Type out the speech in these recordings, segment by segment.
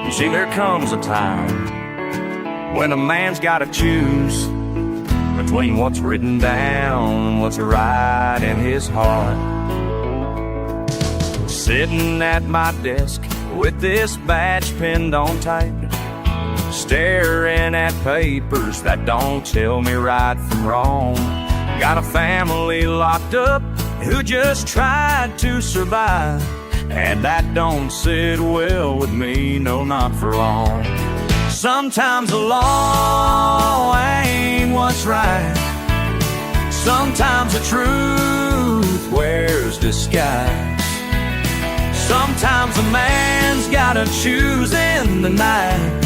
See, there comes a time when a man's gotta choose between what's written down and what's right in his heart. Sitting at my desk with this badge pinned on tight, staring at papers that don't tell me right from wrong. Got a family locked up who just tried to survive, and that don't sit well with me, no, not for long. Sometimes the law ain't what's right. Sometimes the truth wears disguise. Sometimes a man's gotta choose in the night,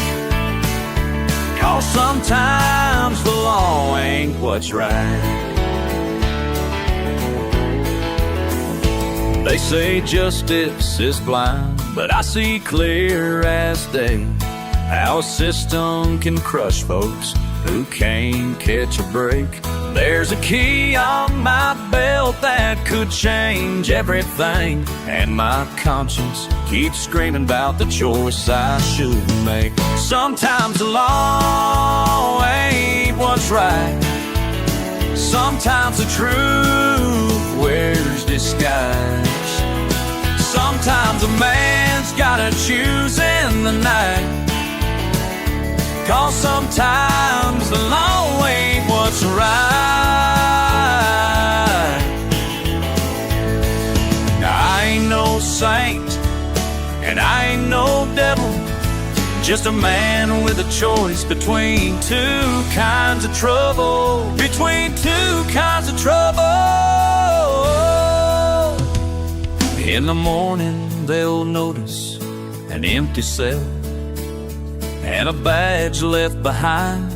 'cause sometimes the law ain't what's right. They say justice is blind, but I see clear as day how a system can crush folks who can't catch a break. There's a key on my belt that could change everything, and my conscience keeps screaming about the choice I should make. Sometimes the law ain't what's right. Sometimes the truth wears disguise. Sometimes a man's gotta choose in the night, 'cause sometimes the law ain't what's right. Now, I ain't no saint, and I ain't no devil, just a man with a choice between two kinds of trouble. Between two kinds of trouble. In the morning they'll notice an empty cell and a badge left behind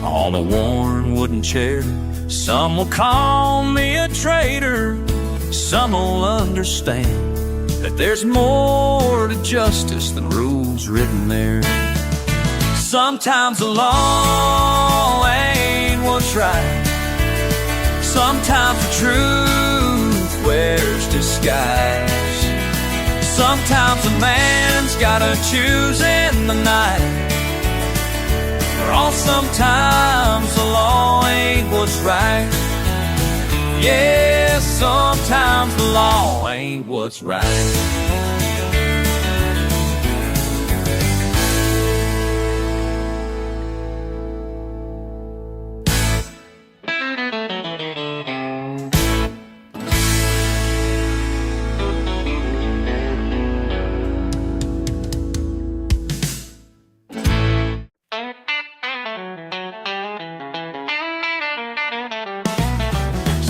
on a worn wooden chair. Some will call me a traitor, some will understand that there's more to justice than rules written there. Sometimes the law ain't what's right. Sometimes the truth wears disguise. Sometimes a man's gotta choose in the night, or sometimes the law ain't what's right. Yeah, sometimes the law ain't what's right.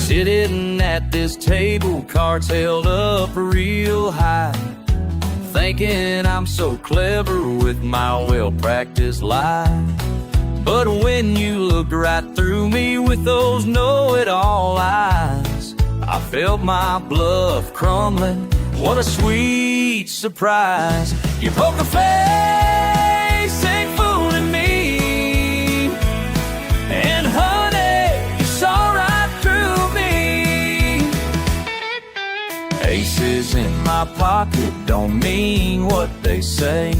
Sitting at this table, cards held up real high, thinking I'm so clever with my well-practiced lie. But when you looked right through me with those know-it-all eyes, I felt my bluff crumbling. What a sweet surprise. Your poker face ain't fooling me, and honey, you saw right through me. Aces in my pocket don't mean what they say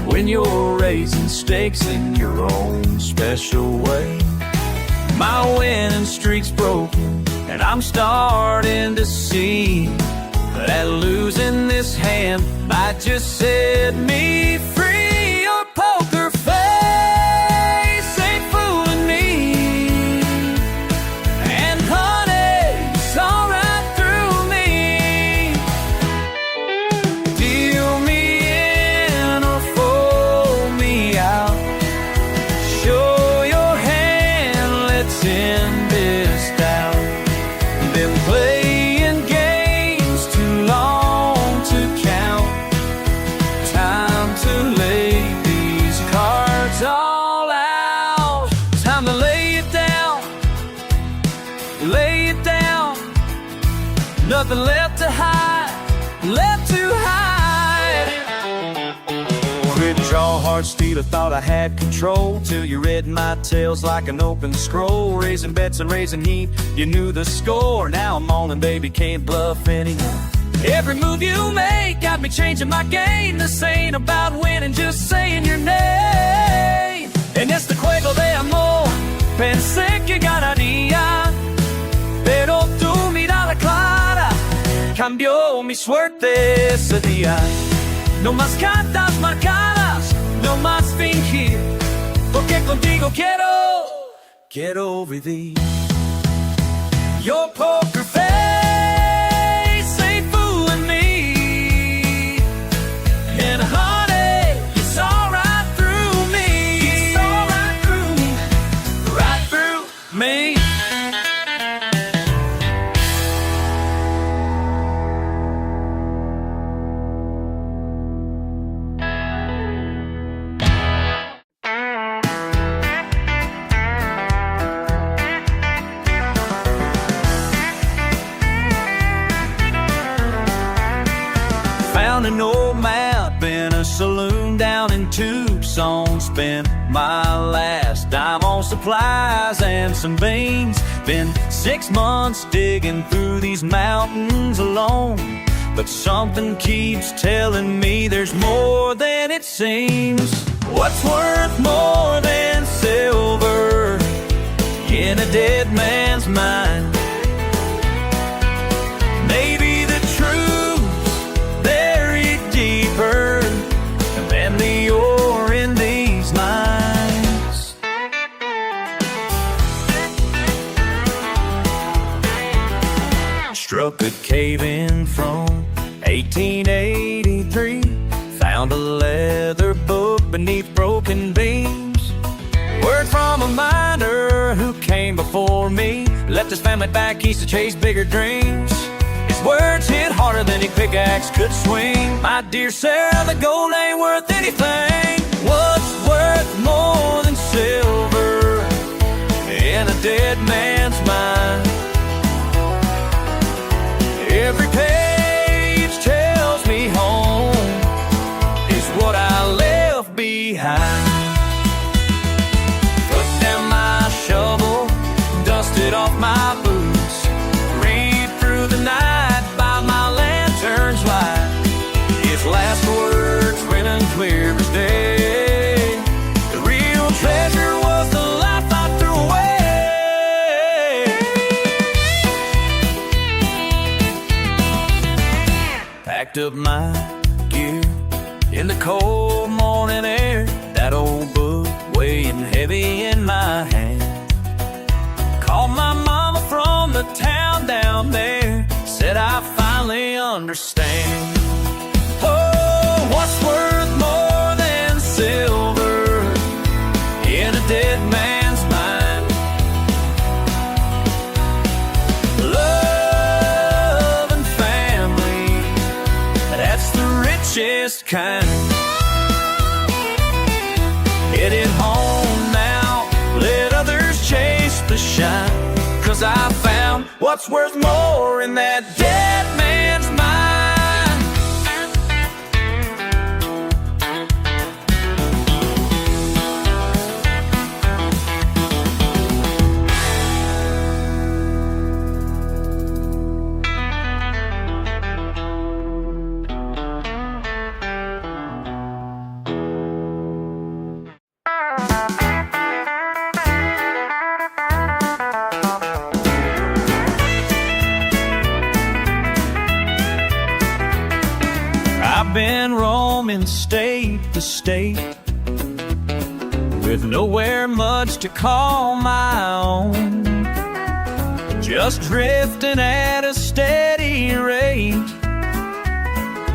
when you're raising stakes in your own special way. My winning streak's broken, and I'm starting to see that losing this hand might just set me free. Your poker face ain't fooling me, and honey, you saw right through me. Deal me in or fold me out. Show your hand, let's end this doubt. Been playing games too long to count. Time to lay these cards all out. Time to lay it down. Lay it down. Nothing left to hide. Left to hide. Couldn't draw hard steel, I thought I had control, till you read my tales like an open scroll. Raising bets and raising heat, you knew the score. Now I'm on and baby, can't bluff anymore. Every move you make got me changing my game. This ain't about winning, just saying your name. En este juego de amor pensé que ganaría, pero tu mirada clara cambió mi suerte ese día. No más cartas marcadas, no más fingir, porque contigo quiero vivir. Your poker face ain't fooling me, and honey, you saw right through me. You saw right through me, right through me. Found an old map in a saloon down in Tucson. Spent my last dime on supplies and some beans. Been 6 months digging through these mountains alone, but something keeps telling me there's more than it seems. What's worth more than silver in a dead man's mind? Maybe the truth's buried deeper than the ore in these mines. Struck a cave-in from 1883. Found a leather book beneath broken beams. Word from a miner who came before me, left his family back east to chase bigger dreams. His words hit harder than a pickaxe could swing. My dear Sarah, the gold ain't worth anything. What's worth more than silver in a dead man's mind? Every page tells me home is what I left behind. Put down my shovel, dusted off my boots, read through the night by my lantern's light. His last words ringing clear as day. The real treasure was the life I threw away. Packed up my gear in the cold morning air, that old book weighing heavy in my hand. Called my mama from the town down there, said I finally understand. Oh, what's worth more than silver in a dead man's mind? Love and family, that's the richest kind. Headed home now, let others chase the shine, 'cause I found what's worth more in that dead man's mind. I've been roaming state to state with nowhere much to call my own, just drifting at a steady rate,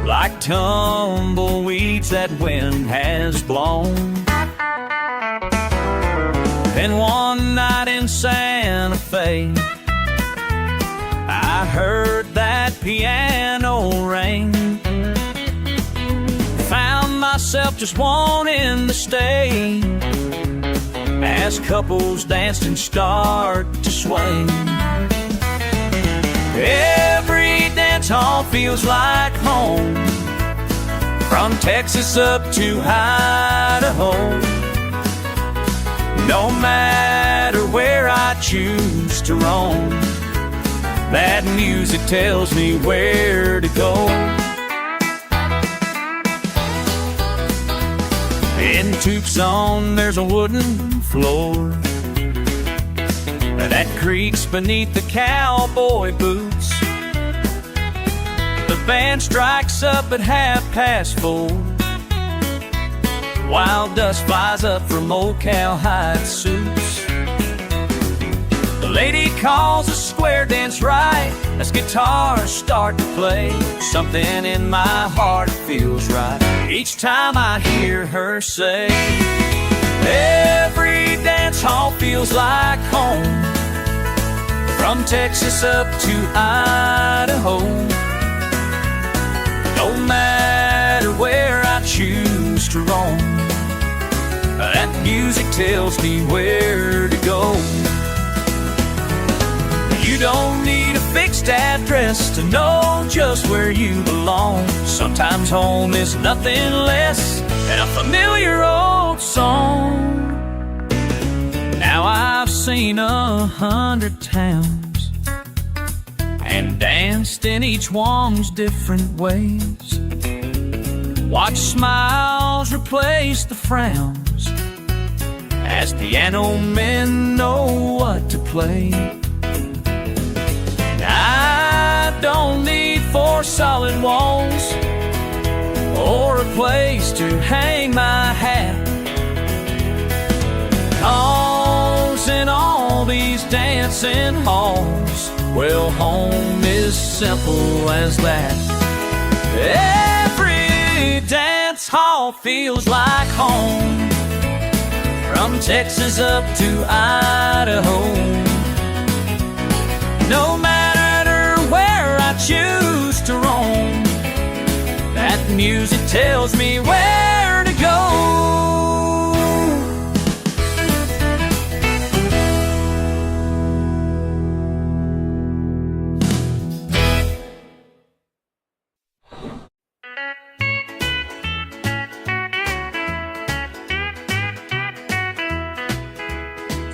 like tumbleweeds that wind has blown. And one night in Santa Fe, I heard that piano ring. Found myself just wanting to stay as couples danced and start to swing. Every dance hall feels like home, from Texas up to Idaho. No matter where I choose to roam, That music tells me where to go. In Tucson there's a wooden floor that creaks beneath the cowboy boots. The band strikes up at 4:30, while dust flies up from old cowhide suits. The lady calls a square dance right as guitars start to play. Something in my heart feels right each time I hear her say, every dance hall feels like home, from Texas up to Idaho. No matter where I choose to roam, that music tells me where to go. You don't need a fixed address to know just where you belong. Sometimes home is nothing less than a familiar old song. Now I've seen 100 towns and danced in each one's different ways. Watch smiles replace the frowns as piano men know what to play. I don't need 4 solid walls or a place to hang my hat, 'cause in all these dancing halls, well, home is simple as that. Every dance hall feels like home, from Texas up to Idaho. No matter where I choose to roam, that music tells me where to go.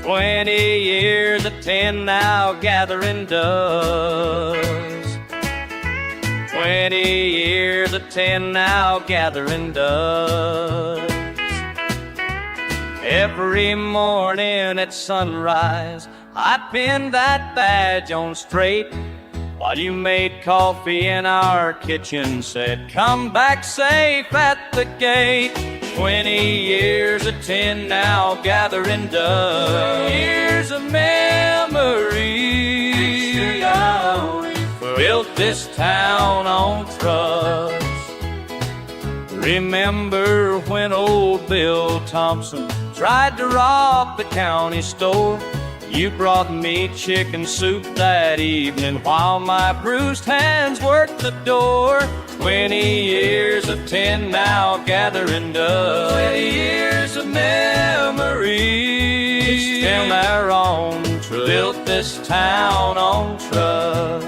20 years of 10 now gathering dust. 20 years of 10 now gathering dust. Every morning at sunrise, I pinned that badge on straight, while you made coffee in our kitchen, said, come back safe at the gate. 20 years of 10 now gathering dust. Years of memories. Built this town on trust. Remember when old Bill Thompson tried to rob the county store? You brought me chicken soup that evening while my bruised hands worked the door. 20 years of 10 now gathering dust. 20 years of memories. Still they're on trust. Built this town on trust.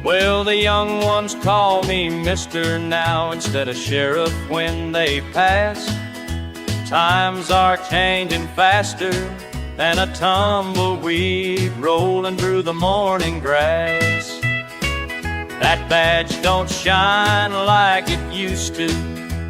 Well, the young ones call me Mister now instead of Sheriff when they pass. Times are changing faster than a tumbleweed rolling through the morning grass. That badge don't shine like it used to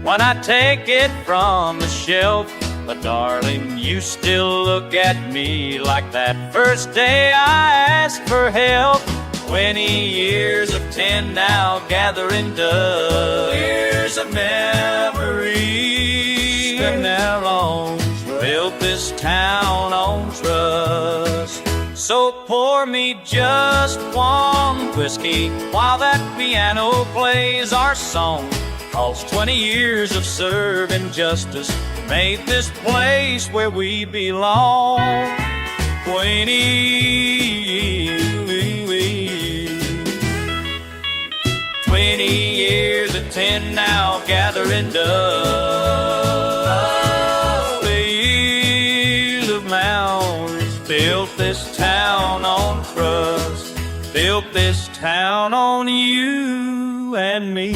when I take it from the shelf. But darling, you still look at me like that first day I asked for help. 20 years of 10 now gathering dust. Years of memories. Been there long. Built this town on trust. So pour me just one whiskey while that piano plays our song. 'Cause 20 years of serving justice made this place where we belong. 20 years of 10 now gathering dust. Fields of mountains built this town on trust. Built this town on you and me.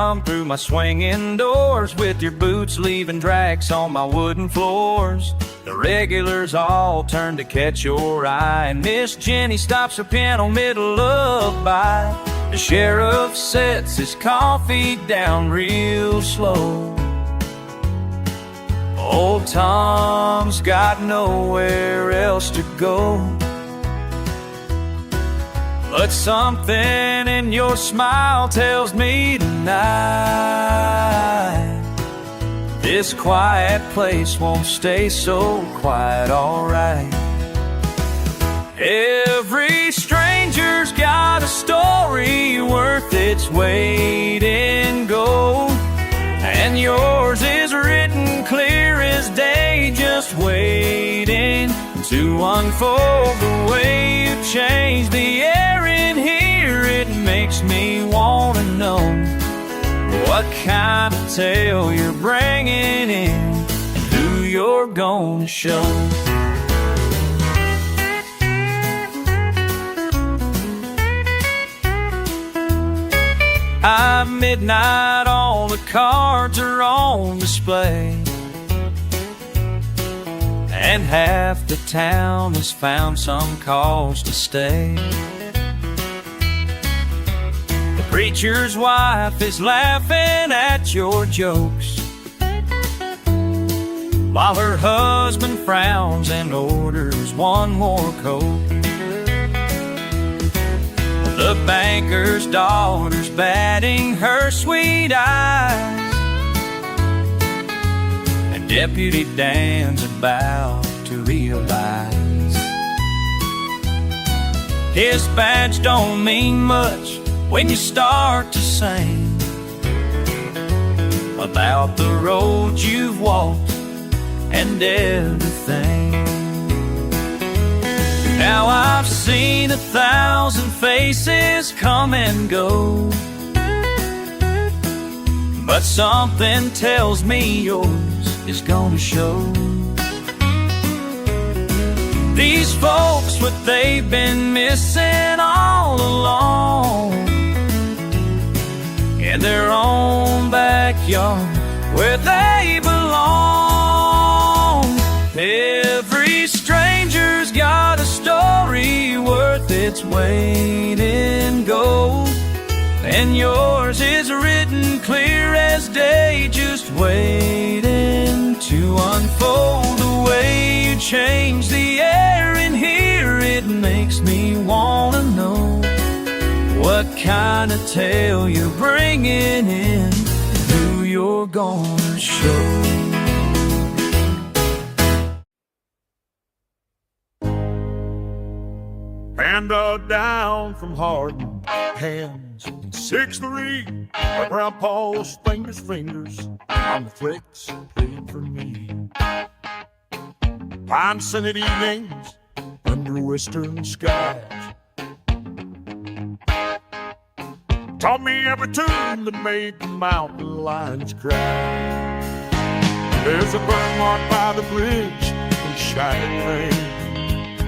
come through my swinging doors with your boots leaving tracks on my wooden floors. The regulars all turn to catch your eye, and Miss Jenny stops her piano middle of by. The sheriff sets his coffee down real slow. Old Tom's got nowhere else to go. But something in your smile tells me tonight this quiet place won't stay so quiet, alright. Every stranger's got a story worth its weight in gold, and yours is written clear as day, just waiting to unfold. The way you change the air in here, it makes me wanna know what kind of tale you're bringing in and who you're gonna show. At midnight, all the cards are on display, and half the town has found some cause to stay. The preacher's wife is laughing at your jokes, while her husband frowns and orders one more Coke. The banker's daughter's batting her sweet eyes, and Deputy Dan's about to realize his badge don't mean much when you start to sing about the road you've walked and everything. Now I've seen 1,000 faces come and go, but something tells me yours is gonna show. These folks, what they've been missing all along, in their own backyard where they belong. Every stranger's got a story worth its weight in gold, and yours is written clear as day, just waiting to unfold. The way you change the air in here, it makes me wanna know what kind of tale you're bringing in, who you're gonna show. Panda down from Hardin, hands in 6'3", but Grandpa's fingers on the flicks playing for me. Pine-scented evenings under western skies taught me every tune that made the mountain lions cry. There's a burn mark by the bridge in shining rain,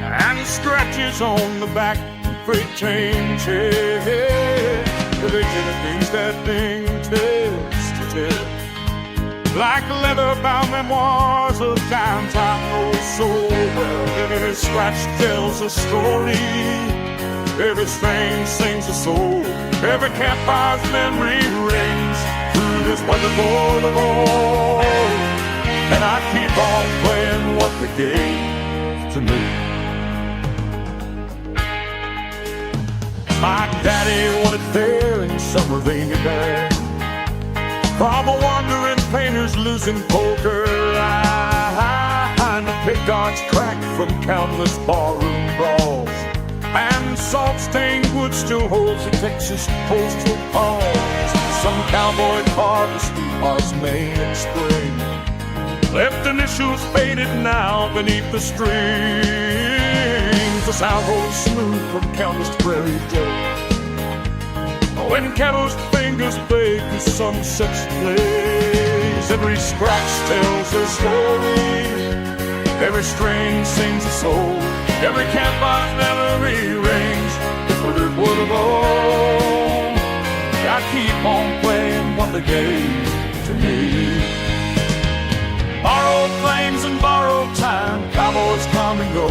and scratches on the back of freight trains. The things that thing tells to tell, like leather-bound memoirs of times I know so well. Every scratch tells a story, every strain sings a soul, every campfire's memory rings through this wonderful road. And I keep on playing what they gave to me. My daddy wanted fair in summer rainy day, from a wandering painter's losing poker eye, and the pickguards cracked from countless barroom brawls, and salt-stained wood still holds the Texas postal calls. Some cowboy harvest was made in spring, left initials faded now beneath the strings. The sound rolls smooth from countless prairie joe, when cattle's fingers play through some such place. Every scratch tells a story, every string sings a soul, every campfire's memory rings. If we're good, I keep on playing what proudly gave to me. Borrowed flames and borrowed time, cowboys come and go,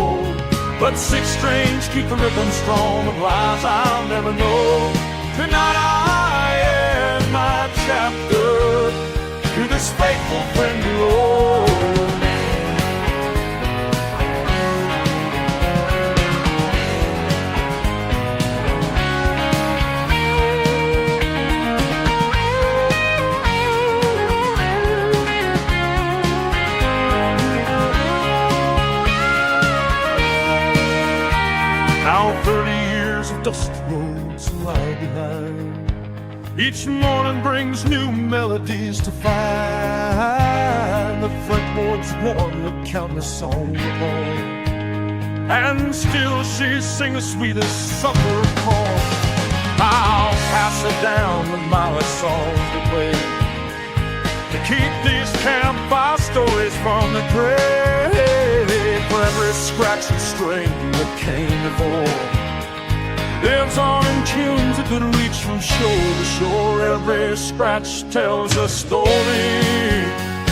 but six strings keep the rhythm strong of lies I'll never know. Tonight I end my chapter to this faithful friend below. Now 30 years of dusty roads lie behind. Each morning brings new melodies to find. The fretboard's worn the countless songs upon, and still she sings the sweetest supper of corn. I'll pass it down with my songs to play, to keep these campfire stories from the grave. For every scratch and strain that came before lives on in tunes that could reach from shore to shore. Every scratch tells a story,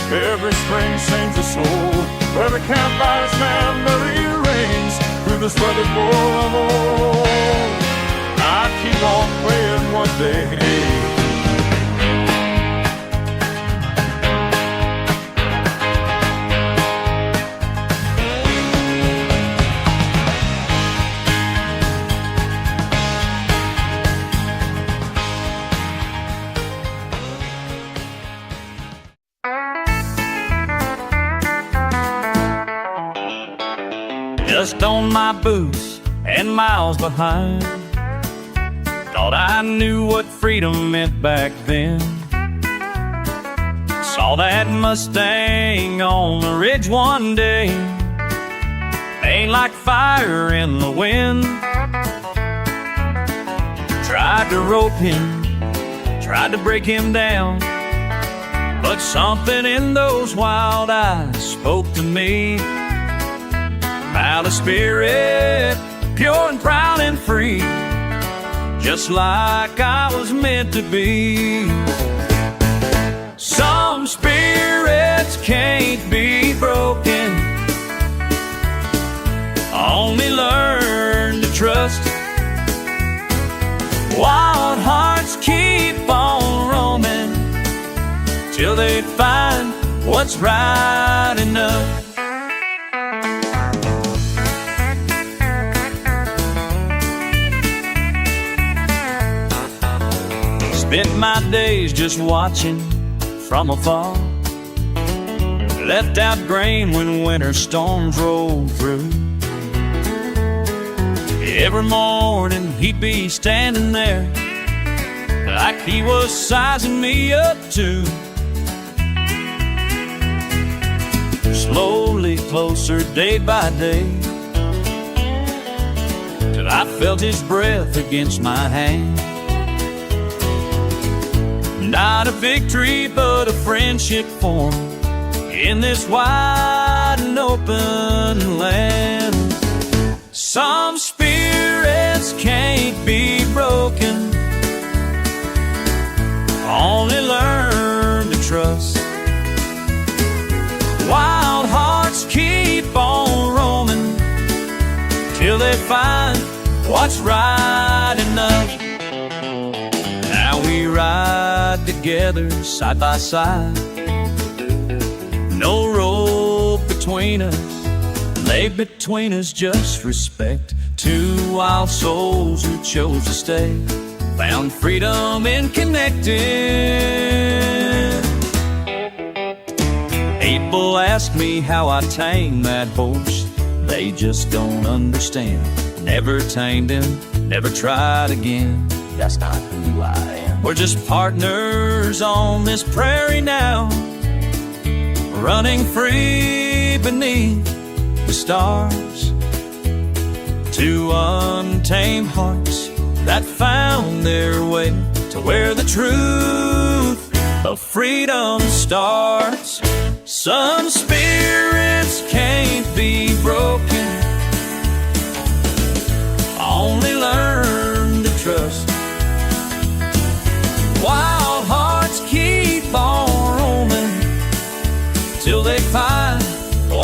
every string sings a soul. Every campfire's memory reigns through this weathered war of old. I keep on playing one day. Just on my boots and miles behind, thought I knew what freedom meant back then. Saw that Mustang on the ridge one day, ain't like fire in the wind. Tried to rope him, tried to break him down, but something in those wild eyes spoke to me about a spirit, pure and proud and free, just like I was meant to be. Some spirits can't be broken, only learn to trust. Wild hearts keep on roaming till they find what's right enough. Spent my days just watching from afar, left out grain when winter storms rolled through. Every morning he'd be standing there like he was sizing me up too. Slowly closer day by day, till I felt his breath against my hand. Not a victory, but a friendship formed in this wide and open land. Some spirits can't be broken, only learn to trust. Wild hearts keep on roaming till they find what's right enough. Now we ride together side by side, no rope between us, lay between us just respect. Two wild souls who chose to stay, found freedom in connecting. People ask me how I tamed that horse, they just don't understand. Never tamed him, never tried again. That's not who I am. We're just partners on this prairie now, running free beneath the stars. Two untamed hearts that found their way to where the truth of freedom starts. Some spirits can't be broken, only learn to trust. Wild hearts keep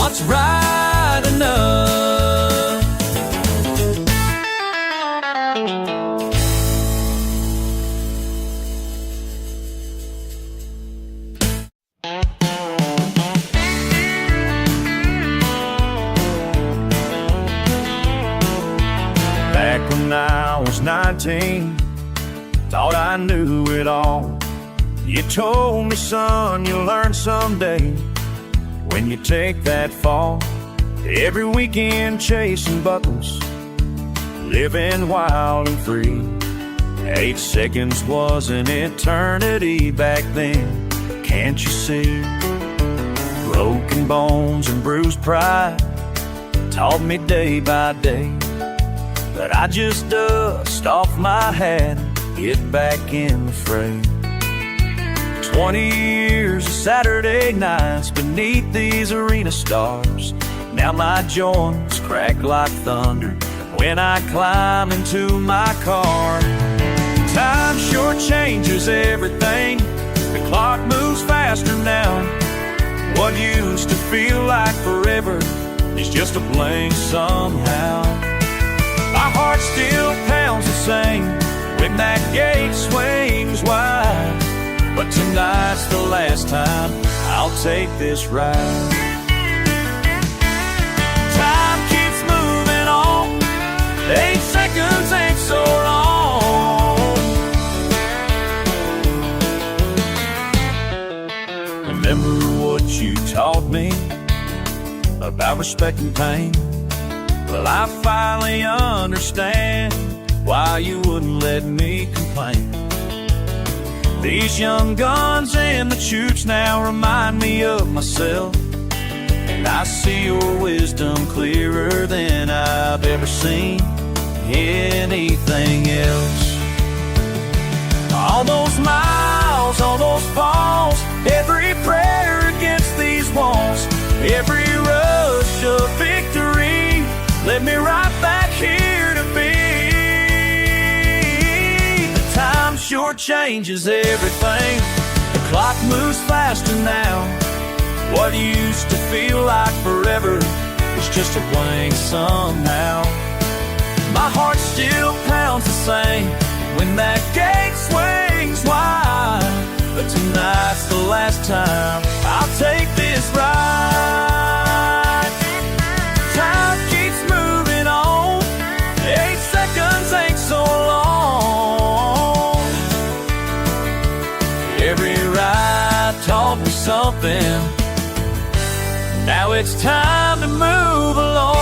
what's right enough. Back when I was 19, thought I knew it all. You told me, son, you'll learn someday when you take that fall. Every weekend chasing buckles, living wild and free. 8 seconds was an eternity back then, can't you see? Broken bones and bruised pride taught me day by day that I just dust off my hat and get back in the fray. 20 years of Saturday nights beneath these arena stars. Now my joints crack like thunder when I climb into my car. Time sure changes everything. The clock moves faster now. What used to feel like forever is just a blink somehow. My heart still pounds the same when that gate swings wide. But tonight's the last time I'll take this ride. Time keeps moving on. 8 seconds ain't so long. Remember what you taught me about respect and pain? Well, I finally understand why you wouldn't let me complain. These young guns and the chutes now remind me of myself, and I see your wisdom clearer than I've ever seen anything else. All those miles, all those falls, every prayer against these walls, every rush of victory led me right back here to be. Time sure changes everything. The clock moves faster now. What used to feel like forever is just a blank somehow. My heart still pounds the same when that gate swings wide. But tonight's the last time I'll take this ride. Time keeps moving on. 8 seconds ain't so long. Every ride taught me something. Now it's time to move along.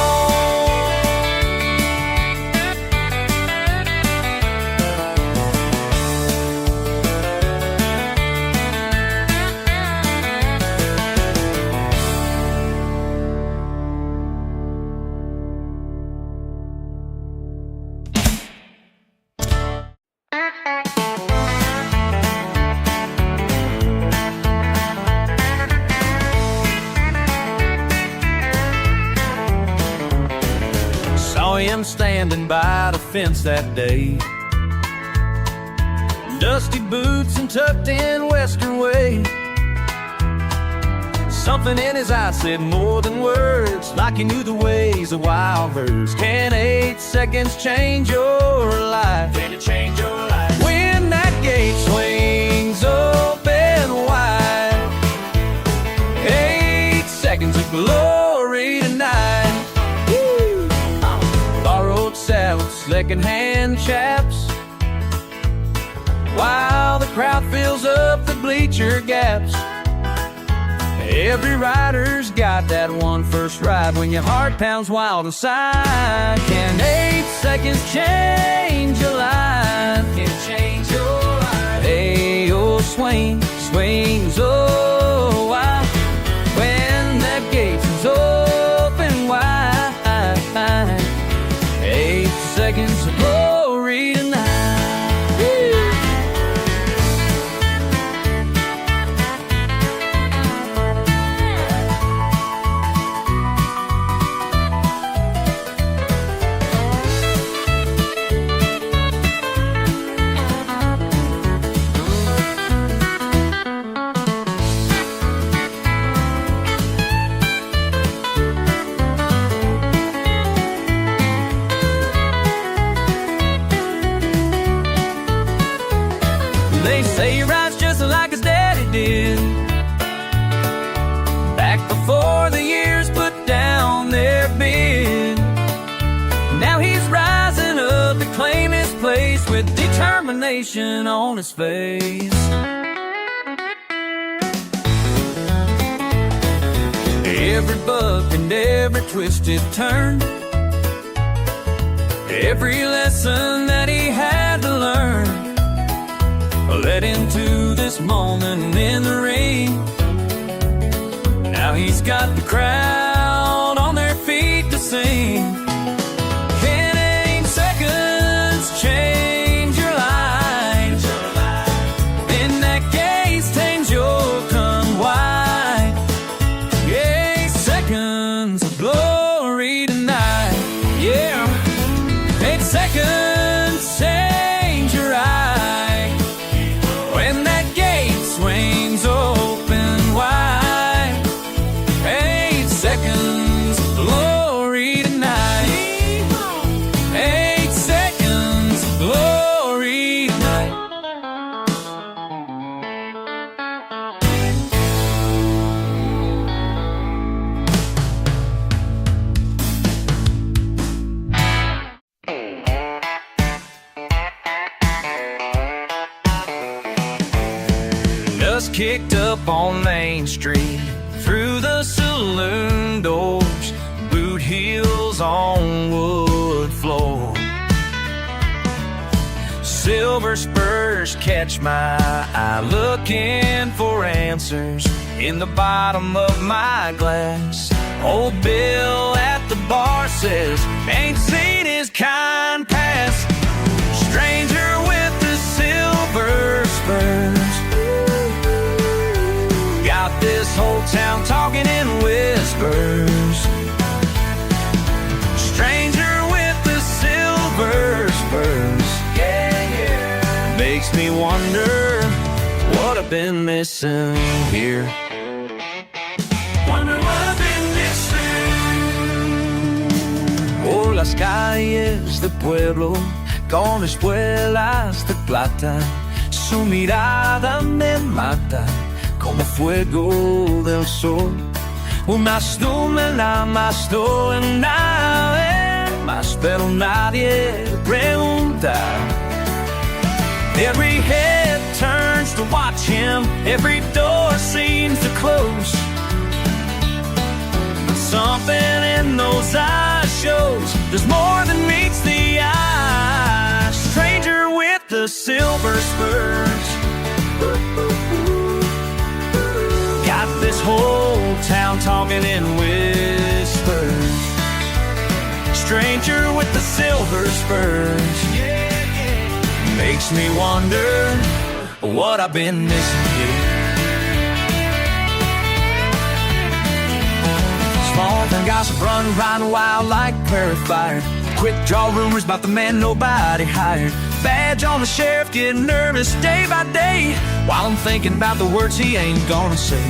Him standing by the fence that day, dusty boots and tucked in western way. Something in his eyes said more than words, like he knew the ways of wild birds. Can 8 seconds change your life? Can it change your life? When that gate swings open wide, 8 seconds of glory tonight. Second-hand chaps, while the crowd fills up the bleacher gaps. Every rider's got that one first ride when your heart pounds wild inside. Can 8 seconds change your life? Can it change your life? Hey, oh, swing, swings, oh, wide. When that gate is open wide, 8 seconds of glory tonight. frustration on his face. Every buck and every twisted turn, every lesson that he had to learn, led into this moment in the ring. Now he's got the crowd on their feet to sing. Can 8 seconds change your life? In that gaze tames you'll come wide. 8 seconds of glory tonight. Yeah, 8 seconds change your eye. When that gate swings open wide. 8 seconds of glory tonight. 8 seconds of glory tonight. Just kicked up on Main Street, through the saloon doors, boot heels on wood floor. Silver spurs catch my eye, looking for answers in the bottom of my glass. Old Bill at the bar says, ain't seen his kind pass. Stranger with the silver spurs, got this whole town talking in whispers. Stranger with the silver spurs, yeah, yeah. Makes me wonder what I've been missing here. Wonder what I've been missing. Por las calles de pueblo, con espuelas de plata, su mirada me mata como fuego del sol. Más tú me la más tú en nada más, pero nadie pregunta. Every head turns to watch him, every door seems to close. But something in those eyes shows there's more than meets the eye. Stranger with the silver spurs, got this whole town talking in whispers. Stranger with the silver spurs, makes me wonder what I've been missing here. Small town gossip running wild like prairie fire. Quick draw rumors about the man nobody hired. Badge on the sheriff, getting nervous day by day, while I'm thinking about the words he ain't gonna say.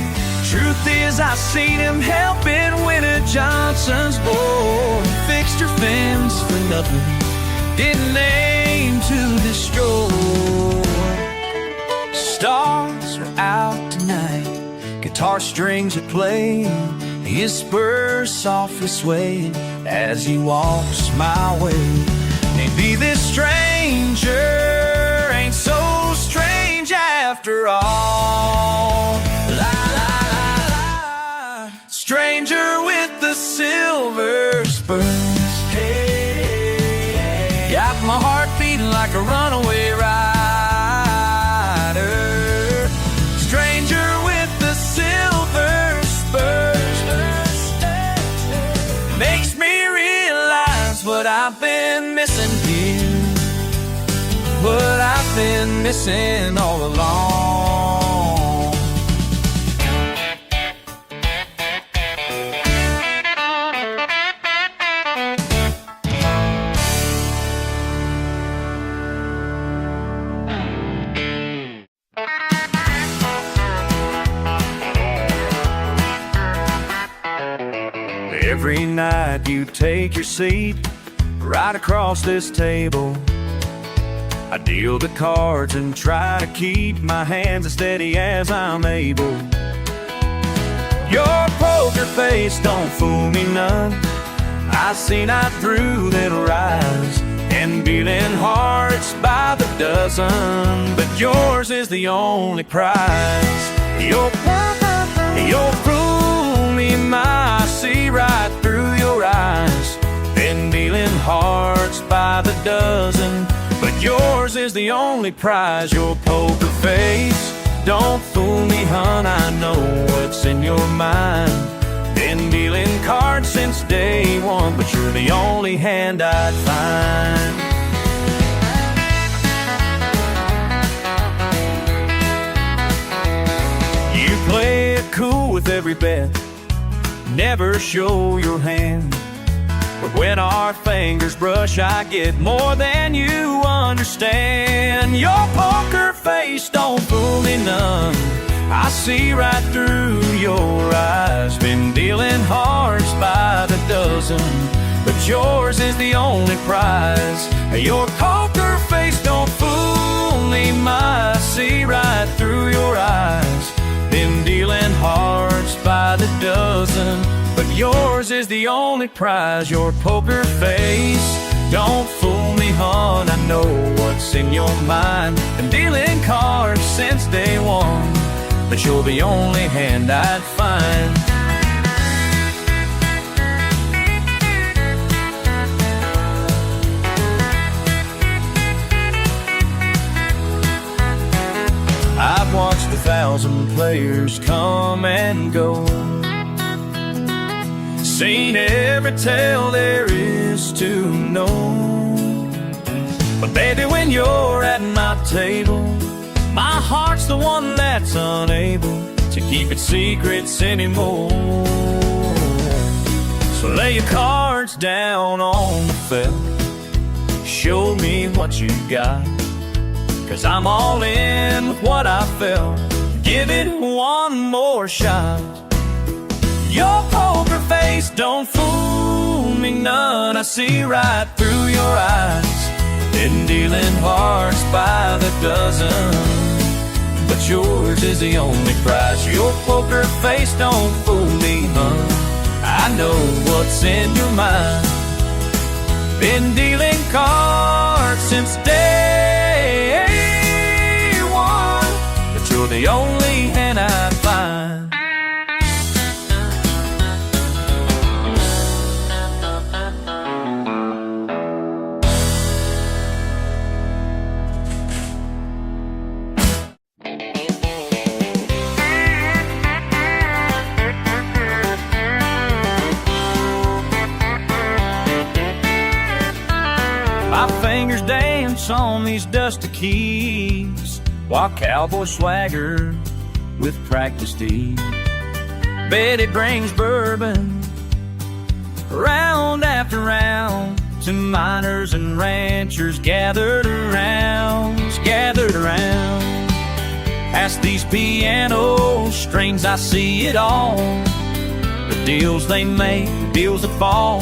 Truth is, I seen him helping Winter Johnson's boy. Fixed her fence for nothing, didn't aim to destroy. Stars are out tonight, guitar strings are playing, his spurs softly swaying as he walks my way. Maybe this stranger ain't so strange after all. La, la, la, la. Stranger with the silver spurs, hey, got my heart beating like a runaway rider. Stranger with the silver spurs makes me realize what I've been missing here, what I've been missing all along. Every night you take your seat right across this table. I deal the cards and try to keep my hands as steady as I'm able. Your poker face don't fool me none. I see right through little eyes, and dealing hearts by the dozen. But yours is the only prize. You'll fool me, I see right through your eyes. Been dealing hearts by the dozen, but yours is the only prize. Your poker face, don't fool me, hon, I know what's in your mind. Been dealing cards since day one, but you're the only hand I'd find. You play it cool with every bet, never show your hand. But when our fingers brush, I get more than you understand. Your poker face don't fool me none, I see right through your eyes. Been dealing hearts by the dozen, but yours is the only prize. Your poker face don't fool me, I see right through your eyes. Been dealing hearts by the dozen, but yours is the only prize. Your poker face, don't fool me, hon, I know what's in your mind. Been dealing cards since day one, but you're the only hand I'd find. I've watched 1,000 players come and go, seen every tale there is to know. But baby, when you're at my table, my heart's the one that's unable to keep its secrets anymore. So lay your cards down on the felt, show me what you got, 'cause I'm all in with what I felt. Give it one more shot. Your poker face don't fool me none, I see right through your eyes. Been dealing hearts by the dozen, but yours is the only prize. Your poker face don't fool me, huh? I know what's in your mind. Been dealing cards since day one, but you're the only hand I find. My fingers dance on these dusty keys while cowboy swagger with practiced ease. Betty brings bourbon round after round to miners and ranchers gathered around, Past these piano strings I see it all. The deals they make, the deals that fall,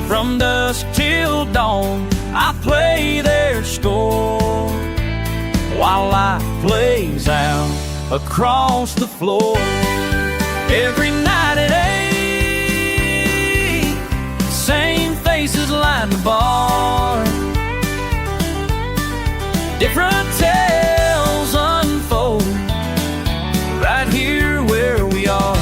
from dusk till dawn. I play their score while life plays out across the floor. Every night at 8, same faces line the bar. Different tales unfold right here where we are.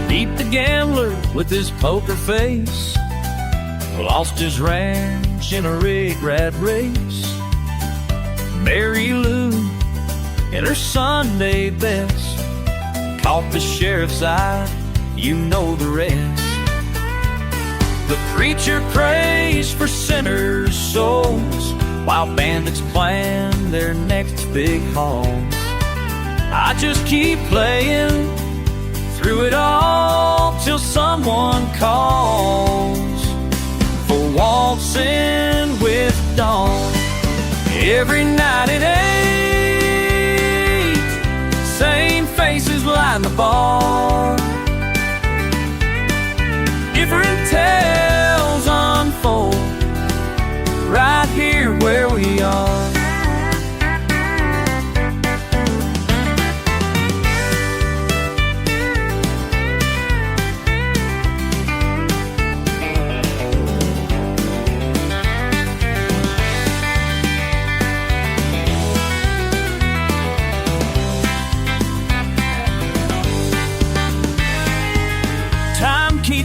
Deep the gambler with his poker face lost his ranch in a rig-rat race. Mary Lou in her Sunday best caught the sheriff's eye, you know the rest. The preacher prays for sinners' souls while bandits plan their next big haul. I just keep playing through it all till someone calls for waltzing with dawn. Every night at 8, same faces line the bar. Different tales unfold right here where we are.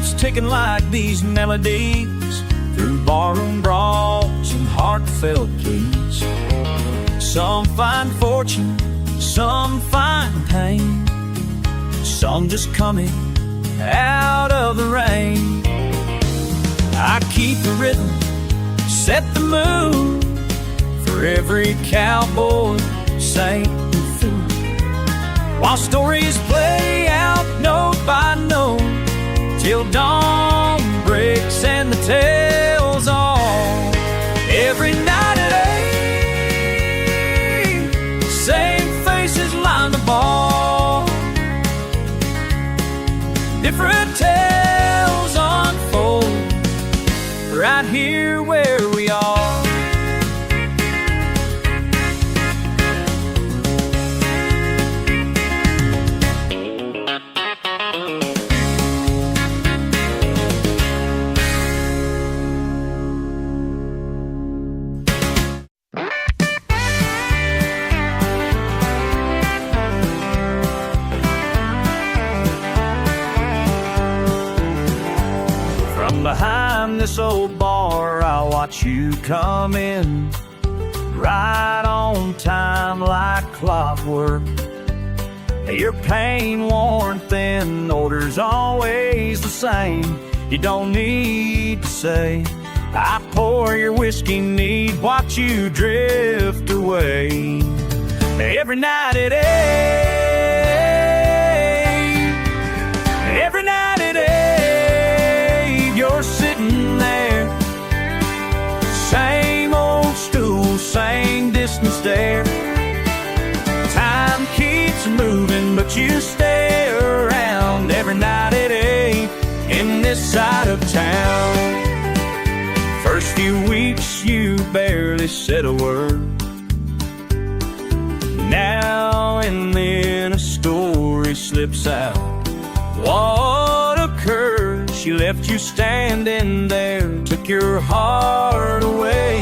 time's ticking like these melodies through barroom brawls and heartfelt keys. Some find fortune, some find pain, some just coming out of the rain. I keep the rhythm, set the mood for every cowboy, saint, and fool, while stories play out note by note till dawn breaks and the tale's on. Every night at 8, same faces line the bar, different tales unfold right here where we are. From behind this old bar, I'll watch you come in, right on time like clockwork. Your pain worn thin, order's always the same. You don't need to say, I pour your whiskey neat, watch you drift away. Every night at 8, every night at 8, you're sitting there, same old stool, same distant stare. Time keeps moving, but you stay around every night at 8 in this side of town. First few weeks you barely said a word. Now and then a story slips out. What occurred? She left you standing there, took your heart away.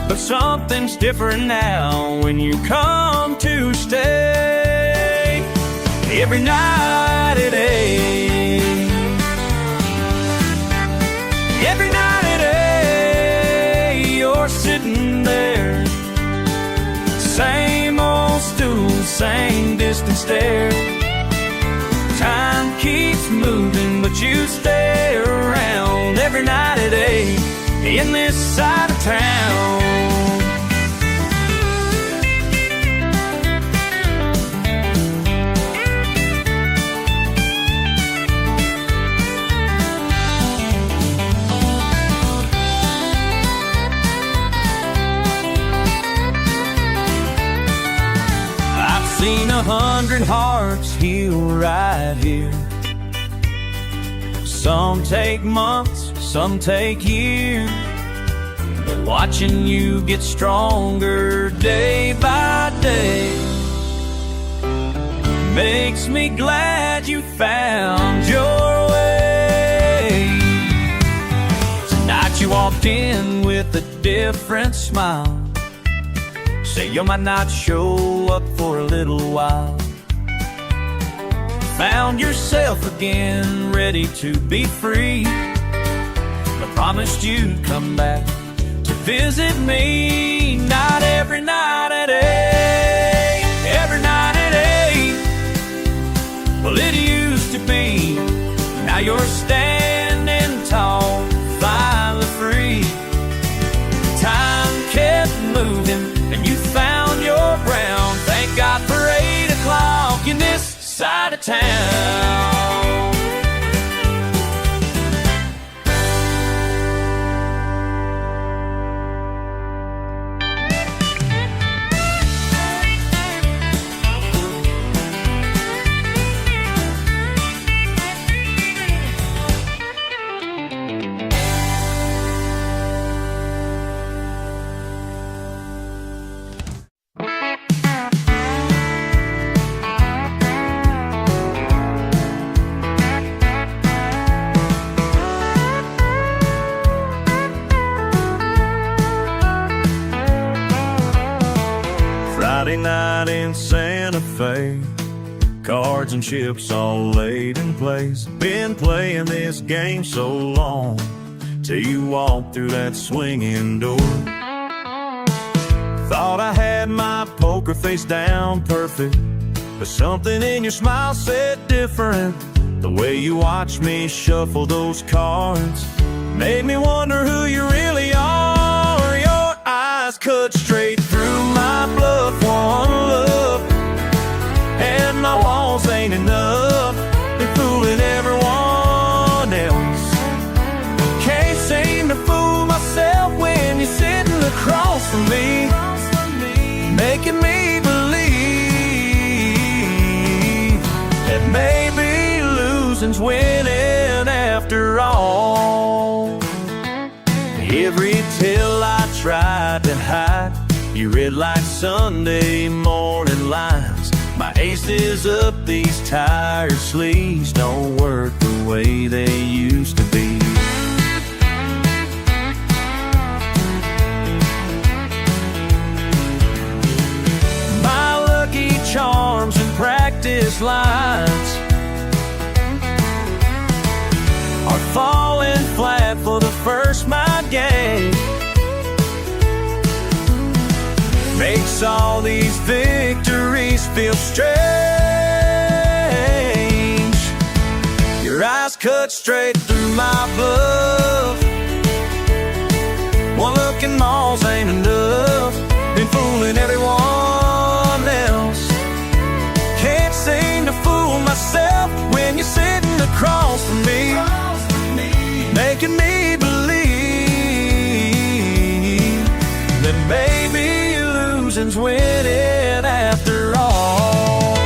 But something's different now when you come to stay. Every night at 8, every night at 8, you're sitting there, same old stool, same distant stare. Time keeps moving, but you stay around every night at 8 in this side of town. I've seen 100 hearts heal right here. Some take months, some take years, but watching you get stronger day by day makes me glad you found your way. Tonight you walked in with a different smile, say you might not show up for a little while. Found yourself again, ready to be free, but promised you'd come back to visit me. Not every night at 8, every night at 8. Well, it used to be. Now you're standing tall, finally free. Time kept moving and you found your ground. Thank God for 8 o'clock in this side of town. cards and chips all laid in place. Been playing this game so long, till you walked through that swinging door. Thought I had my poker face down perfect, but something in your smile said different. The way you watched me shuffle those cards made me wonder who you really are. Your eyes cut straight through my bluff, one love, and my walls ain't enough. Been fooling everyone else. Can't seem to fool myself when you're sitting across from me, making me believe that maybe losing's winning after all. Every tale I tried to hide, you read like Sunday morning lines. My ace is up, these tired sleeves don't work the way they used to be. My lucky charms and practice lines are falling flat for the first mind game. Makes all these victories feel strange. Your eyes cut straight through my bluff. One look in malls ain't enough. Been fooling everyone else. Can't seem to fool myself when you're sitting across from me, making me believe that maybe losing's winning after all.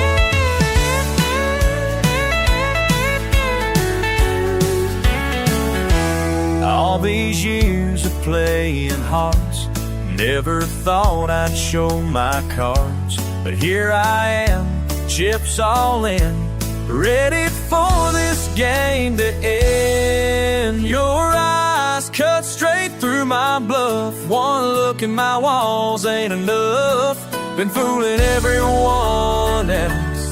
All these years of playing hearts, never thought I'd show my cards, but here I am, chips all in, ready for this game to end. Your eyes cut straight through my bluff. One look in my walls ain't enough. Been fooling everyone else.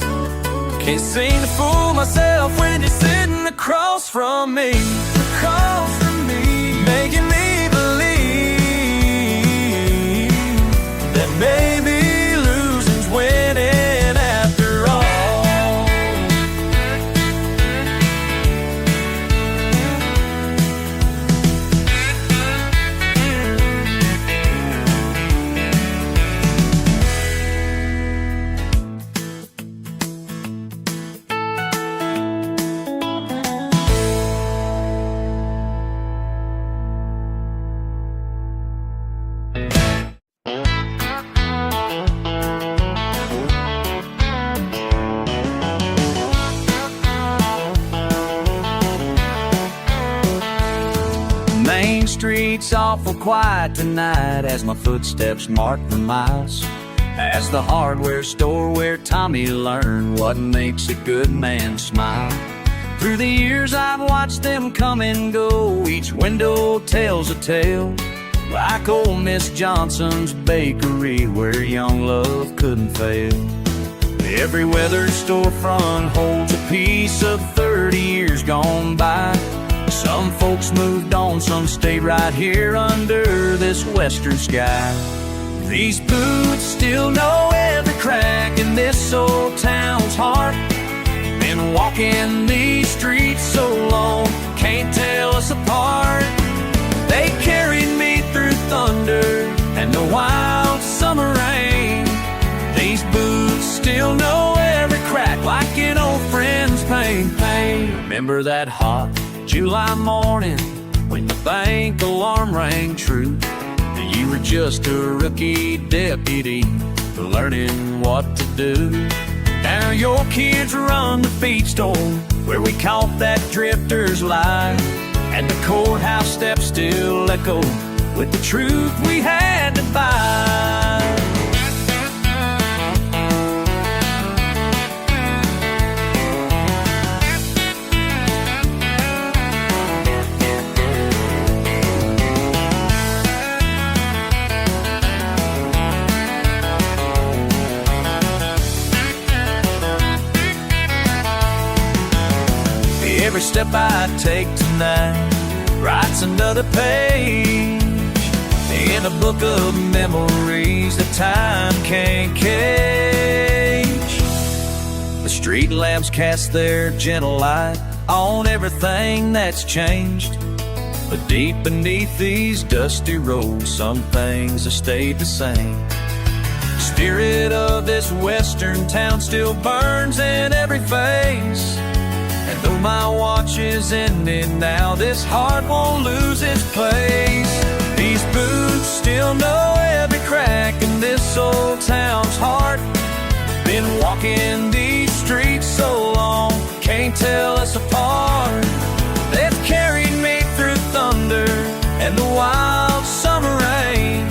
Can't seem to fool myself when you're sitting across from me, making me believe that maybe losing's winning after all. Main Street's awful quiet tonight as my footsteps mark the miles past the hardware store where Tommy learned what makes a good man smile. Through the years I've watched them come and go, each window tells a tale, like old Miss Johnson's bakery where young love couldn't fail. Every weathered storefront holds a piece of 30 years gone by. Some folks moved on, some stayed right here under this western sky. These boots still know every crack in this old town's heart. Been walking these streets so long, can't tell us apart. They carried me through thunder and the wild summer rain. These boots still know every crack like an old friend's pain. Remember that hot July morning when the bank alarm rang true, and you were just a rookie deputy learning what to do. Now your kids run the feed store where we caught that drifter's lie, and the courthouse steps still echo with the truth we had to find. Every step I take tonight writes another page in a book of memories that time can't cage. The street lamps cast their gentle light on everything that's changed, but deep beneath these dusty roads, some things have stayed the same. The spirit of this western town still burns in every face, and though my watch is ending now, this heart won't lose its place. These boots still know every crack in this old town's heart. Been walking these streets so long, can't tell us apart. They've carried me through thunder and the wild summer rain.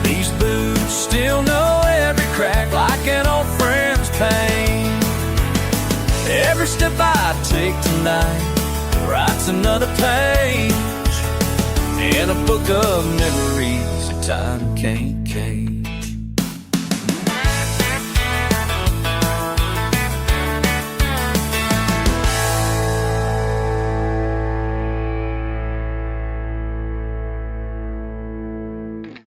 These boots still know every crack like an old friend's pain. Every step I take tonight writes another page in a book of memories that time can't cage.